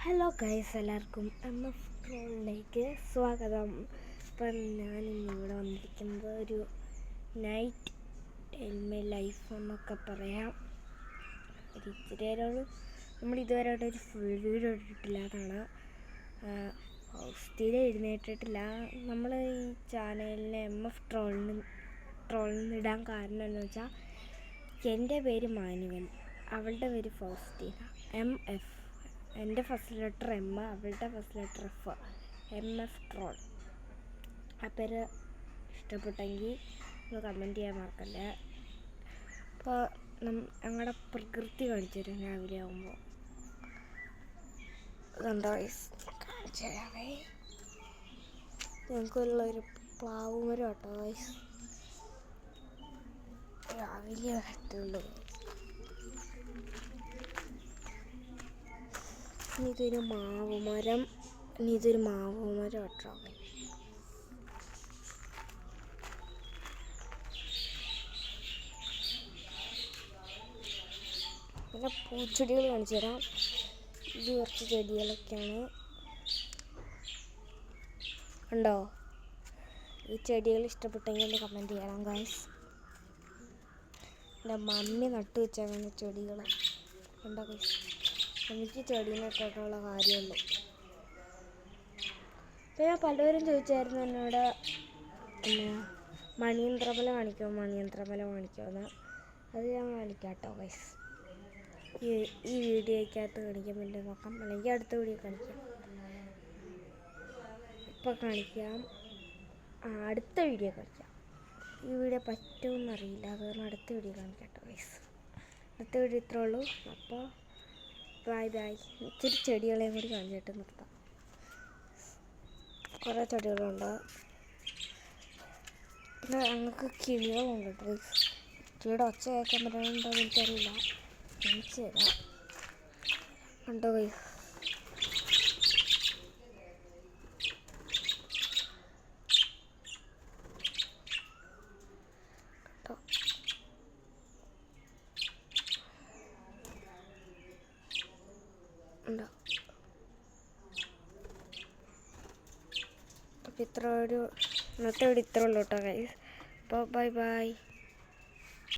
Hello guys, എല്ലാവർക്കും MF ട്രോളിലേക്ക് സ്വാഗതം. ഇപ്പം ഞാനിന്നിവിടെ വന്നിരിക്കുന്നത് ഒരു നൈറ്റ് ഇൻ മൈ ലൈഫ് എന്നൊക്കെ പറയാം. ഒരു ഇച്ചിരി നേരമാണ്. നമ്മൾ ഇതുവരെയായിട്ട് ഒരു ഫുൾ വീഡിയോ ഇട്ടിട്ടില്ല. അതാണ് സ്ഥിരം എഴുന്നേറ്റിട്ടില്ല. നമ്മൾ ഈ ചാനലിനെ MF ട്രോളിന് ഇടാൻ കാരണം എന്ന് വെച്ചാൽ, എൻ്റെ പേര് മാനുവൽ, അവളുടെ പേര് ഫൗസ്റ്റീന. MF, എൻ്റെ ഫസ്റ്റ് ലെറ്റർ M, അവളുടെ first letter F, MF troll. ആ പേര് ഇഷ്ടപ്പെട്ടെങ്കിൽ ഒന്ന് കമൻറ്റ് ചെയ്യാൻ മറക്കല്ലേ. അപ്പോൾ ഞങ്ങളുടെ പ്രകൃതി കാണിച്ചു തരും രാവിലെ ആകുമ്പോൾ. കണ്ടോ കാണിച്ചു തരാവേ. ഞങ്ങൾക്കുള്ളൊരു പ്ലാവ് മരം കേട്ടോ വയസ്സ് രാവിലെ ആയിട്ടുള്ളൂ. ഇതൊരു മാവ് മരം കേട്ടോ. പിന്നെ പൂച്ചെടികൾ കാണിച്ചു തരാം. ഇത് കുറച്ച് ചെടികളൊക്കെയാണ്. ഉണ്ടോ? ഈ ചെടികൾ ഇഷ്ടപ്പെട്ടെങ്കിൽ ഒന്ന് കമൻറ്റ് ചെയ്യണം ഗൈസ്. എൻ്റെ മമ്മി നട്ടു വെച്ചങ്ങനെ ചെടികൾ ഉണ്ടോ ഗൈസ്? എനിക്ക് ചെടീനെട്ടുള്ള കാര്യമുള്ളൂ. പിന്നെ പലരും ചോദിച്ചായിരുന്നു എന്നോട്, മണിയന്ത്രമല കാണിക്കുമെന്ന്. അത് ഞാൻ കാണിക്കാം കേട്ടോ ഗൈസ്. ഈ വീഡിയോയ്ക്കകത്ത് കാണിക്കാൻ വേണ്ടി നോക്കാം, അല്ലെങ്കിൽ അടുത്ത വീഡിയോ കാണിക്കാം. ഇപ്പം കാണിക്കാം, അടുത്ത വീഡിയോ കാണിക്കാം. ഈ വീഡിയോ പറ്റുമെന്നറിയില്ല, അത് കാരണം അടുത്ത വീഡിയോ കാണിക്കാം കേട്ടോ ഗൈസ്. അടുത്ത വീഡിയോ ഇത്രേ ഉള്ളൂ. അപ്പോൾ ബൈ. ഇച്ചിരി ചെടികളെയും കൂടി കാണിച്ചിട്ട് നിർത്താം. കുറേ ചെടികളുണ്ട്. പിന്നെ ഞങ്ങൾക്ക് കിളികളുണ്ട് കേട്ടോ. കിളിയുടെ ഒച്ച കേൾക്കാൻ പറ്റുന്നുണ്ടോ എന്ന് എനിക്കറിയില്ല. കാണിച്ചു തരാം. ഉണ്ടോ ഗൈസ്? ഉണ്ടോ? അപ്പോൾ ഇന്നത്തെ വീഡിയോ ഇത്ര ഉള്ളൂ കേട്ടോ ഗൈസ്. അപ്പോൾ ബൈ.